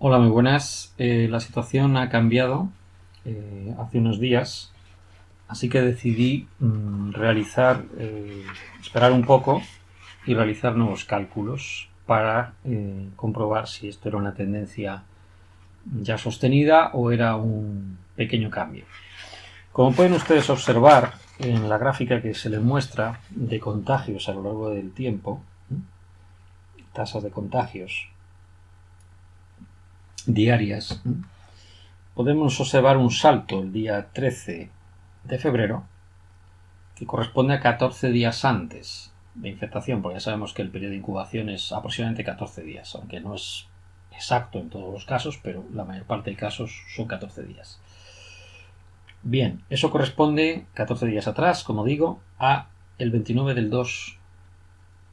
Hola, muy buenas. La situación ha cambiado hace unos días, así que decidí esperar un poco y realizar nuevos cálculos para comprobar si esto era una tendencia ya sostenida o era un pequeño cambio. Como pueden ustedes observar en la gráfica que se les muestra de contagios a lo largo del tiempo, tasas de contagios diarias, podemos observar un salto el día 13 de febrero que corresponde a 14 días antes de infectación, porque ya sabemos que el periodo de incubación es aproximadamente 14 días, aunque no es exacto en todos los casos, pero la mayor parte de casos son 14 días. Bien, eso corresponde 14 días atrás, como digo, a el 29 del 2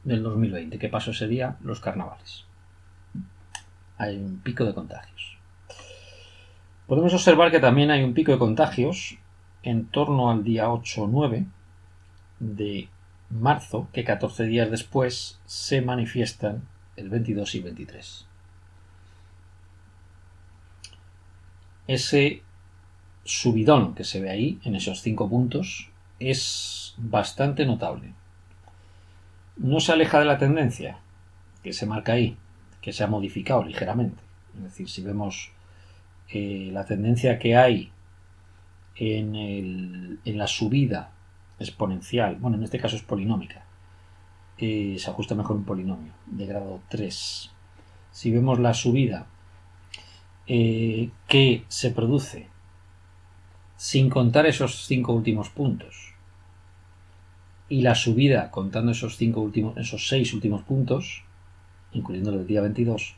del 2020, que pasó ese día los carnavales. Hay un pico de contagios. Podemos observar que también hay un pico de contagios en torno al día 8 o 9 de marzo, que 14 días después se manifiestan el 22 y 23. Ese subidón que se ve ahí, en esos 5 puntos, es bastante notable. No se aleja de la tendencia que se marca ahí, que se ha modificado ligeramente. Es decir, si vemos la tendencia que hay en la subida exponencial, bueno, en este caso es polinómica, se ajusta mejor un polinomio de grado 3. Si vemos la subida que se produce sin contar esos 5 últimos puntos y la subida contando esos 6 últimos puntos, incluyendo el del día 22,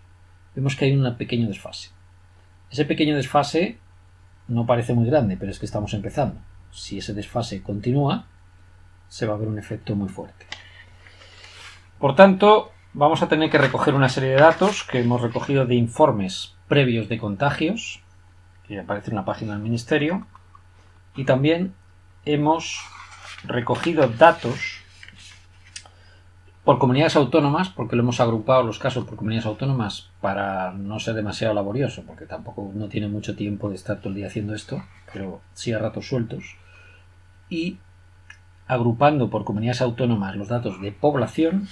vemos que hay un pequeño desfase. Ese pequeño desfase no parece muy grande, pero es que estamos empezando. Si ese desfase continúa, se va a ver un efecto muy fuerte. Por tanto, vamos a tener que recoger una serie de datos que hemos recogido de informes previos de contagios, que aparece en la página del Ministerio, y también hemos recogido datos por comunidades autónomas, porque lo hemos agrupado los casos por comunidades autónomas para no ser demasiado laborioso, porque tampoco no tiene mucho tiempo de estar todo el día haciendo esto, pero sí a ratos sueltos, y agrupando por comunidades autónomas los datos de población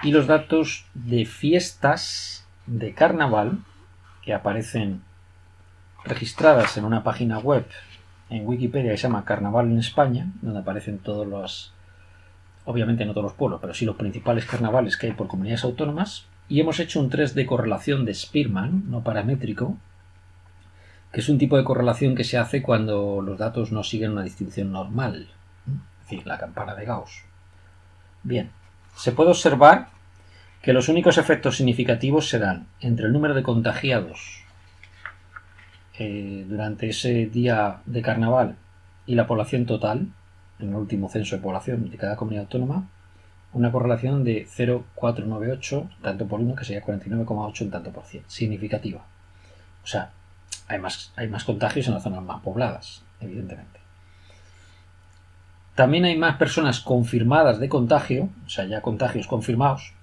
y los datos de fiestas de carnaval que aparecen registradas en una página web en Wikipedia que se llama Carnaval en España, donde aparecen todos los, obviamente no todos los pueblos, pero sí los principales carnavales que hay por comunidades autónomas, y hemos hecho un test de correlación de Spearman, no paramétrico, que es un tipo de correlación que se hace cuando los datos no siguen una distribución normal, es decir, la campana de Gauss. Bien, se puede observar que los únicos efectos significativos se dan entre el número de contagiados durante ese día de carnaval y la población total, en el último censo de población de cada comunidad autónoma, una correlación de 0,498 tanto por 1, que sería 49,8 en tanto por cien, significativa. O sea, hay más contagios en las zonas más pobladas, evidentemente. También hay más personas confirmadas de contagio, o sea, ya contagios confirmados,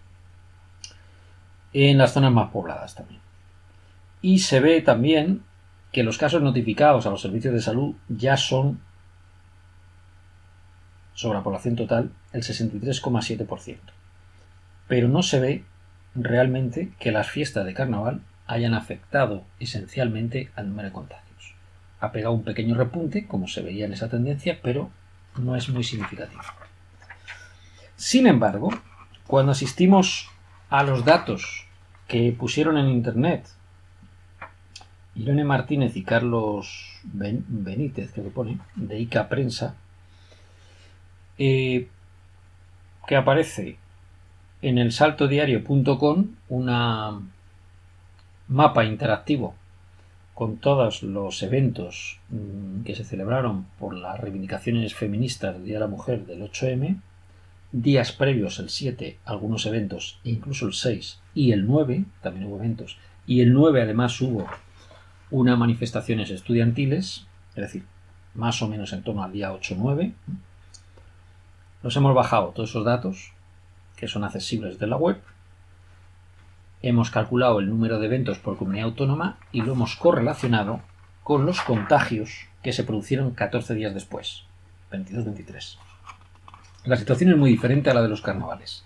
en las zonas más pobladas también. Y se ve también que los casos notificados a los servicios de salud ya son, sobre la población total, el 63,7%. Pero no se ve realmente que las fiestas de carnaval hayan afectado esencialmente al número de contagios. Ha pegado un pequeño repunte, como se veía en esa tendencia, pero no es muy significativo. Sin embargo, cuando asistimos a los datos que pusieron en Internet Irene Martínez y Carlos Benítez, que lo pone, de ICA Prensa, que aparece en el saltodiario.com una mapa interactivo con todos los eventos que se celebraron por las reivindicaciones feministas del Día de la Mujer del 8M, días previos, el 7, algunos eventos, incluso el 6 y el 9, también hubo eventos, y el 9 además hubo unas manifestaciones estudiantiles, es decir, más o menos en torno al día 8-9. Nos hemos bajado todos esos datos, que son accesibles de la web, hemos calculado el número de eventos por comunidad autónoma y lo hemos correlacionado con los contagios que se produjeron 14 días después, 22-23. La situación es muy diferente a la de los carnavales.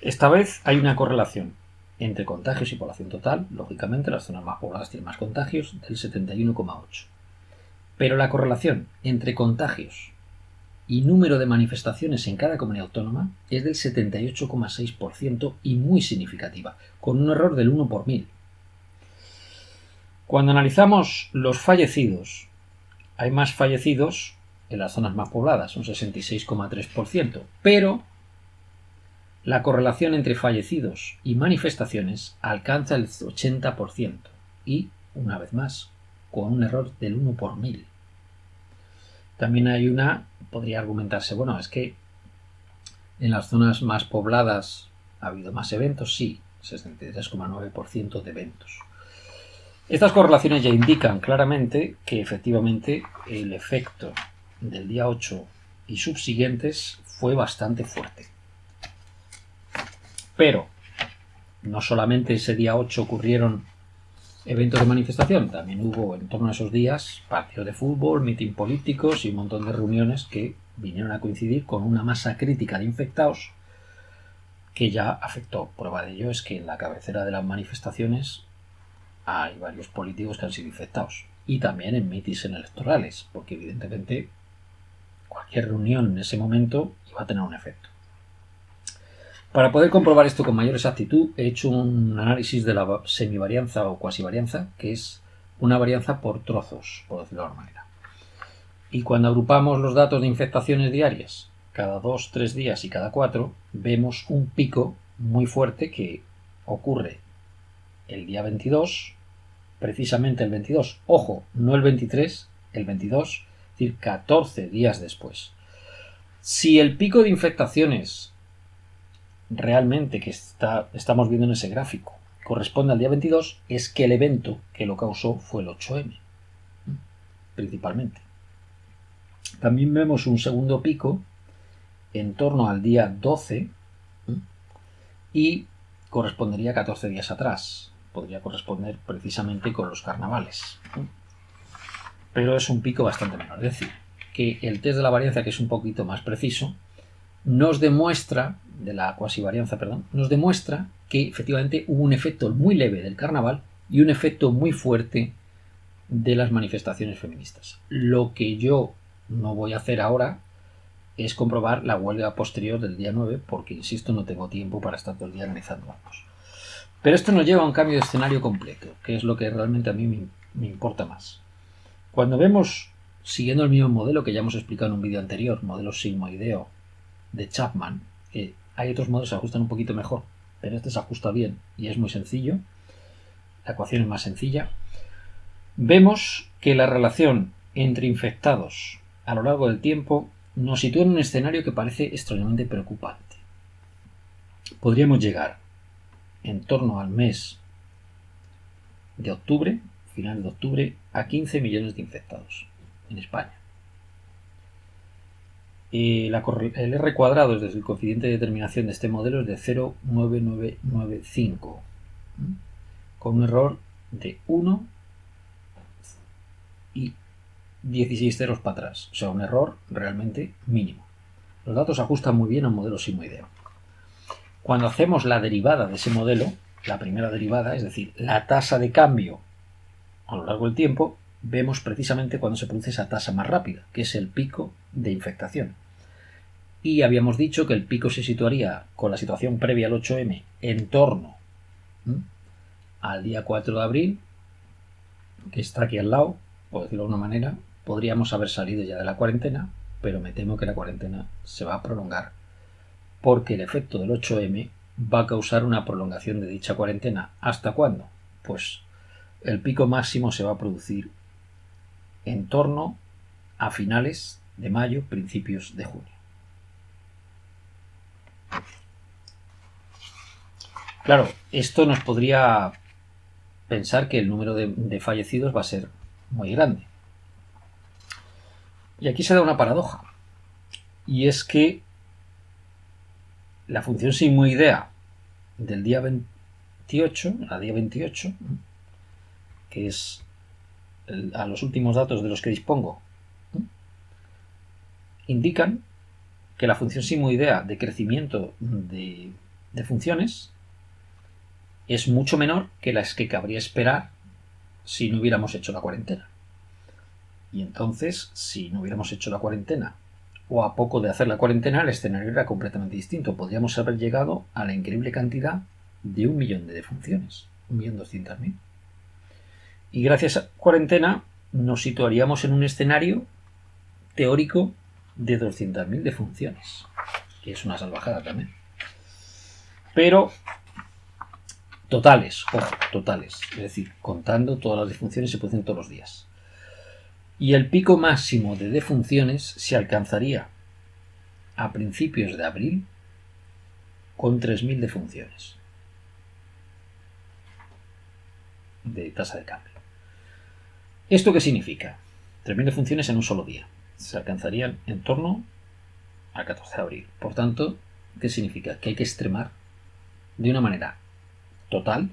Esta vez hay una correlación entre contagios y población total. Lógicamente, las zonas más pobladas tienen más contagios, del 71,8. Pero la correlación entre contagios y número de manifestaciones en cada comunidad autónoma es del 78,6% y muy significativa, con un error del 1 por 1000. Cuando analizamos los fallecidos, hay más fallecidos en las zonas más pobladas, un 66,3%, pero la correlación entre fallecidos y manifestaciones alcanza el 80% y, una vez más, con un error del 1 por 1000. También hay podría argumentarse, bueno, es que en las zonas más pobladas ha habido más eventos, sí, 63,9% de eventos. Estas correlaciones ya indican claramente que efectivamente el efecto del día 8 y subsiguientes fue bastante fuerte. Pero no solamente ese día 8 ocurrieron eventos de manifestación, también hubo en torno a esos días partidos de fútbol, mitin políticos y un montón de reuniones que vinieron a coincidir con una masa crítica de infectados que ya afectó. Prueba de ello es que en la cabecera de las manifestaciones hay varios políticos que han sido infectados. Y también en mítines electorales, porque evidentemente cualquier reunión en ese momento iba a tener un efecto. Para poder comprobar esto con mayor exactitud, he hecho un análisis de la semivarianza o cuasivarianza, que es una varianza por trozos, por decirlo de alguna manera. Y cuando agrupamos los datos de infectaciones diarias, cada 2, 3 días y cada 4, vemos un pico muy fuerte que ocurre el día 22, precisamente el 22, ojo, no el 23, el 22, es decir, 14 días después. Si el pico de infectaciones realmente que estamos viendo en ese gráfico corresponde al día 22, es que el evento que lo causó fue el 8M, principalmente. También vemos un segundo pico en torno al día 12 y correspondería a 14 días atrás. Podría corresponder precisamente con los carnavales. Pero es un pico bastante menor. Es decir, que el test de la varianza, que es un poquito más preciso, nos demuestra, nos demuestra que efectivamente hubo un efecto muy leve del carnaval y un efecto muy fuerte de las manifestaciones feministas. Lo que yo no voy a hacer ahora es comprobar la huelga posterior del día 9, porque, insisto, no tengo tiempo para estar todo el día analizando ambos. Pero esto nos lleva a un cambio de escenario completo, que es lo que realmente a mí me importa más. Cuando vemos, siguiendo el mismo modelo que ya hemos explicado en un vídeo anterior, modelo sigmoideo de Chapman, que hay otros modelos que se ajustan un poquito mejor, pero este se ajusta bien y es muy sencillo, la ecuación es más sencilla, vemos que la relación entre infectados a lo largo del tiempo nos sitúa en un escenario que parece extraordinariamente preocupante. Podríamos llegar en torno al mes de octubre, final de octubre, a 15 millones de infectados en España. El R cuadrado, es decir, el coeficiente de determinación de este modelo, es de 0,9995, con un error de 1 y 16 ceros para atrás, o sea, un error realmente mínimo. Los datos se ajustan muy bien a un modelo sigmoideo. Cuando hacemos la derivada de ese modelo, la primera derivada, es decir, la tasa de cambio a lo largo del tiempo, vemos precisamente cuando se produce esa tasa más rápida, que es el pico de infectación. Y habíamos dicho que el pico se situaría con la situación previa al 8M en torno al día 4 de abril, que está aquí al lado, por decirlo de alguna manera. Podríamos haber salido ya de la cuarentena, pero me temo que la cuarentena se va a prolongar, porque el efecto del 8M va a causar una prolongación de dicha cuarentena. ¿Hasta cuándo? Pues el pico máximo se va a producir en torno a finales de mayo, principios de junio. Claro, esto nos podría pensar que el número de fallecidos va a ser muy grande. Y aquí se da una paradoja, y es que la función sigmoidea del día 28, a día 28, que es a los últimos datos de los que dispongo, indican que la función simoidea de crecimiento de funciones es mucho menor que las que cabría esperar si no hubiéramos hecho la cuarentena. Y entonces, si no hubiéramos hecho la cuarentena, o a poco de hacer la cuarentena, el escenario era completamente distinto. Podríamos haber llegado a la increíble cantidad de 1 millón de defunciones, 1.200.000. Y gracias a la cuarentena nos situaríamos en un escenario teórico de 200.000 defunciones, que es una salvajada también. Pero totales, ojo, totales, es decir, contando todas las defunciones se producen todos los días. Y el pico máximo de defunciones se alcanzaría a principios de abril con 3.000 defunciones de tasa de cambio. ¿Esto qué significa? 3.000 defunciones en un solo día. Se alcanzarían en torno al 14 de abril. Por tanto, ¿qué significa? Que hay que extremar de una manera total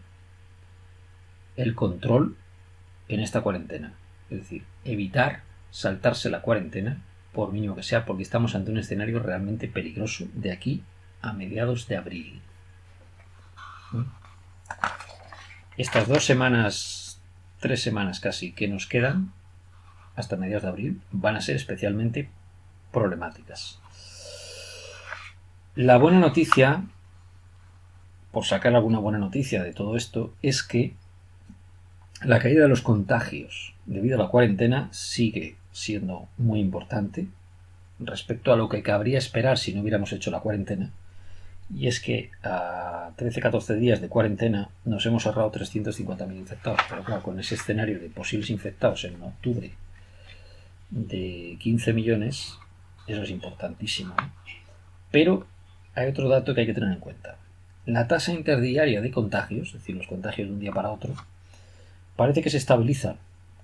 el control en esta cuarentena. Es decir, evitar saltarse la cuarentena, por mínimo que sea, porque estamos ante un escenario realmente peligroso de aquí a mediados de abril. Estas 2 semanas, 3 semanas casi, que nos quedan hasta mediados de abril, van a ser especialmente problemáticas. La buena noticia, por sacar alguna buena noticia de todo esto, es que la caída de los contagios debido a la cuarentena sigue siendo muy importante respecto a lo que cabría esperar si no hubiéramos hecho la cuarentena. Y es que a 13-14 días de cuarentena nos hemos ahorrado 350.000 infectados. Pero claro, con ese escenario de posibles infectados en octubre de 15 millones, eso es importantísimo. Pero hay otro dato que hay que tener en cuenta. La tasa interdiaria de contagios, es decir, los contagios de un día para otro, parece que se estabiliza,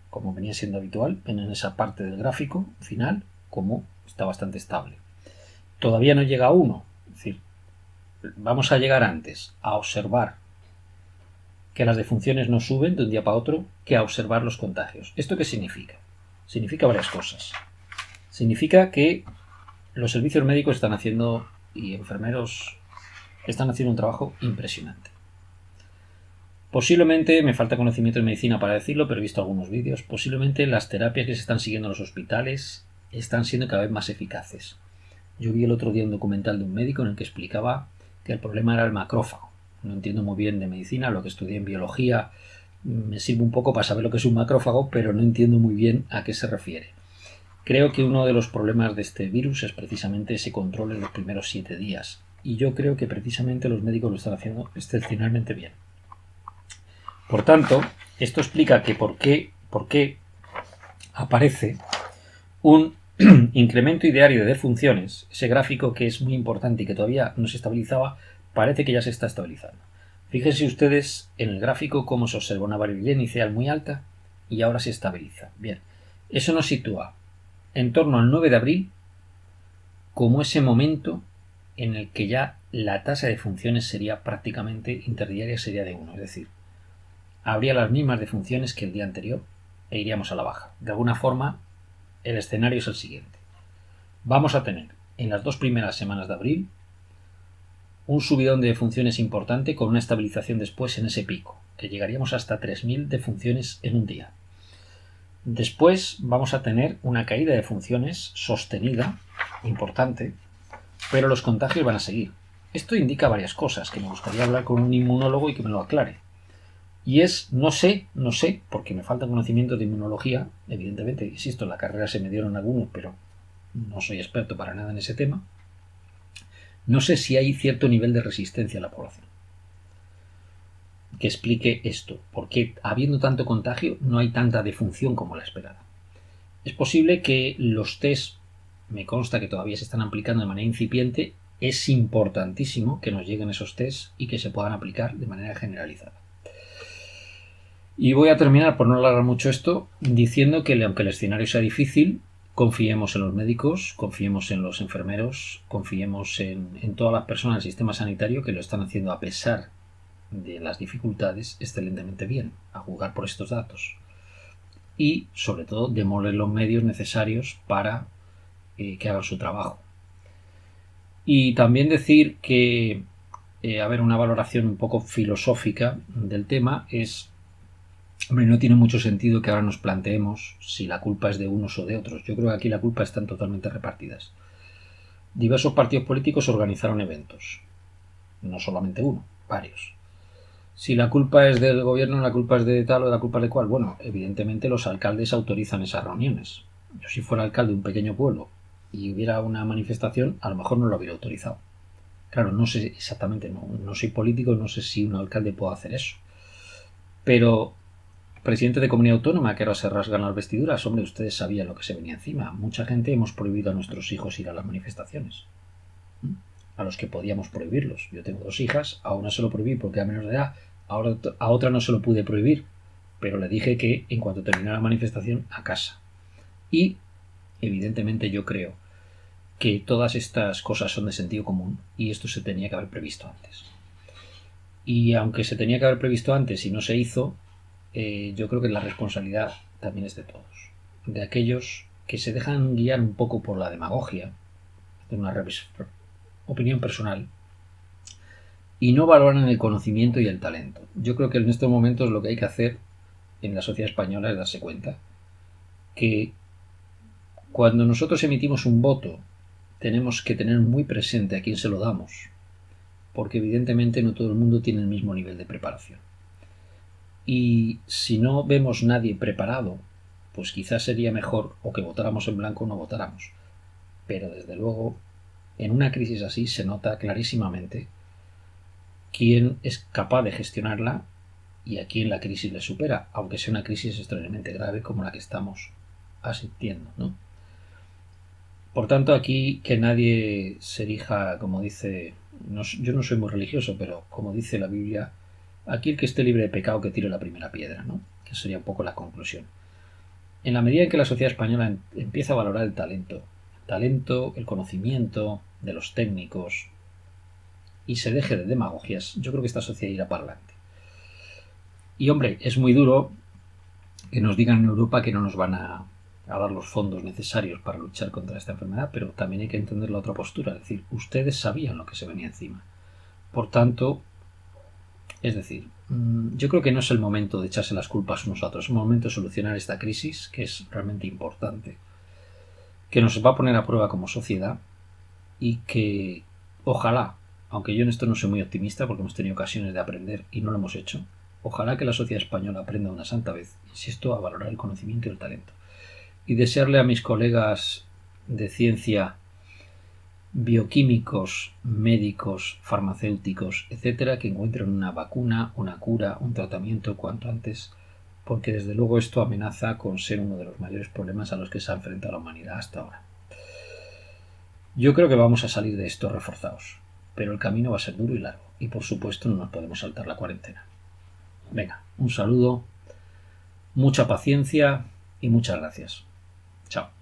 como venía siendo habitual, en esa parte del gráfico final, como está bastante estable. Todavía no llega a 1, es decir, vamos a llegar antes a observar que las defunciones no suben de un día para otro que a observar los contagios. ¿Esto qué significa? Significa varias cosas. Significa que los servicios médicos están haciendo y enfermeros están haciendo un trabajo impresionante. Posiblemente, me falta conocimiento de medicina para decirlo, pero he visto algunos vídeos, posiblemente las terapias que se están siguiendo en los hospitales están siendo cada vez más eficaces. Yo vi el otro día un documental de un médico en el que explicaba que el problema era el macrófago. No entiendo muy bien de medicina, lo que estudié en biología me sirve un poco para saber lo que es un macrófago, pero no entiendo muy bien a qué se refiere. Creo que uno de los problemas de este virus es precisamente ese control en los primeros 7 días. Y yo creo que precisamente los médicos lo están haciendo excepcionalmente bien. Por tanto, esto explica que por qué aparece un incremento ideario de defunciones, ese gráfico que es muy importante y que todavía no se estabilizaba, parece que ya se está estabilizando. Fíjense ustedes en el gráfico cómo se observa una variabilidad inicial muy alta y ahora se estabiliza. Bien, eso nos sitúa en torno al 9 de abril como ese momento en el que ya la tasa de defunciones sería prácticamente interdiaria, sería de 1, es decir, habría las mismas defunciones que el día anterior e iríamos a la baja. De alguna forma, el escenario es el siguiente. Vamos a tener en las 2 primeras semanas de abril un subidón de defunciones importante con una estabilización después en ese pico, que llegaríamos hasta 3.000 defunciones en un día. Después vamos a tener una caída de defunciones sostenida, importante, pero los contagios van a seguir. Esto indica varias cosas que me gustaría hablar con un inmunólogo y que me lo aclare. Y es, no sé, porque me falta conocimiento de inmunología, evidentemente, insisto, en la carrera se me dieron algunos, pero no soy experto para nada en ese tema. No sé si hay cierto nivel de resistencia en la población que explique esto, porque habiendo tanto contagio no hay tanta defunción como la esperada. Es posible que los test, me consta que todavía se están aplicando de manera incipiente, es importantísimo que nos lleguen esos test y que se puedan aplicar de manera generalizada. Y voy a terminar, por no alargar mucho esto, diciendo que aunque el escenario sea difícil, confiemos en los médicos, confiemos en los enfermeros, confiemos en todas las personas del sistema sanitario que lo están haciendo a pesar de las dificultades excelentemente bien, a juzgar por estos datos. Y, sobre todo, démosle los medios necesarios para que hagan su trabajo. Y también decir que, una valoración un poco filosófica del tema es, hombre, no tiene mucho sentido que ahora nos planteemos si la culpa es de unos o de otros. Yo creo que aquí la culpa están totalmente repartidas. Diversos partidos políticos organizaron eventos, no solamente uno, varios. Si la culpa es del gobierno, la culpa es de tal o la culpa es de cual, bueno, evidentemente los alcaldes autorizan esas reuniones. Yo, si fuera alcalde de un pequeño pueblo y hubiera una manifestación, a lo mejor no lo hubiera autorizado. Claro, no sé exactamente, no soy político, no sé si un alcalde puede hacer eso. Pero, presidente de comunidad autónoma, que ahora se rasgan las vestiduras, hombre, ustedes sabían lo que se venía encima. Mucha gente hemos prohibido a nuestros hijos ir a las manifestaciones. A los que podíamos prohibirlos. Yo tengo 2 hijas, a una se lo prohibí porque era menor de edad, a otra no se lo pude prohibir, pero le dije que en cuanto terminara la manifestación, a casa. Y, evidentemente, yo creo que todas estas cosas son de sentido común y esto se tenía que haber previsto antes. Y aunque se tenía que haber previsto antes y no se hizo, yo creo que la responsabilidad también es de todos, de aquellos que se dejan guiar un poco por la demagogia, de una opinión personal, y no valoran el conocimiento y el talento. Yo creo que en estos momentos lo que hay que hacer en la sociedad española es darse cuenta que cuando nosotros emitimos un voto tenemos que tener muy presente a quién se lo damos, porque evidentemente no todo el mundo tiene el mismo nivel de preparación. Y si no vemos nadie preparado, pues quizás sería mejor o que votáramos en blanco o no votáramos. Pero desde luego, en una crisis así se nota clarísimamente quién es capaz de gestionarla y a quién la crisis le supera, aunque sea una crisis extraordinariamente grave como la que estamos asistiendo, ¿no? Por tanto, aquí que nadie se erija, como dice, yo no soy muy religioso, pero como dice la Biblia, aquí el que esté libre de pecado que tire la primera piedra, ¿no? Que sería un poco la conclusión. En la medida en que la sociedad española empieza a valorar el talento, el conocimiento de los técnicos y se deje de demagogias, yo creo que esta sociedad irá para adelante. Y hombre, es muy duro que nos digan en Europa que no nos van a dar los fondos necesarios para luchar contra esta enfermedad, pero también hay que entender la otra postura, es decir, ustedes sabían lo que se venía encima. Por tanto, es decir, yo creo que no es el momento de echarse las culpas unos a otros, es el momento de solucionar esta crisis, que es realmente importante, que nos va a poner a prueba como sociedad y que ojalá, aunque yo en esto no soy muy optimista porque hemos tenido ocasiones de aprender y no lo hemos hecho, ojalá que la sociedad española aprenda una santa vez, insisto, a valorar el conocimiento y el talento. Y desearle a mis colegas de ciencia, bioquímicos, médicos, farmacéuticos, etcétera, que encuentren una vacuna, una cura, un tratamiento cuanto antes, porque desde luego esto amenaza con ser uno de los mayores problemas a los que se ha enfrentado la humanidad hasta ahora. Yo creo que vamos a salir de esto reforzados, pero el camino va a ser duro y largo, y por supuesto no nos podemos saltar la cuarentena. Venga, un saludo, mucha paciencia y muchas gracias. Chao.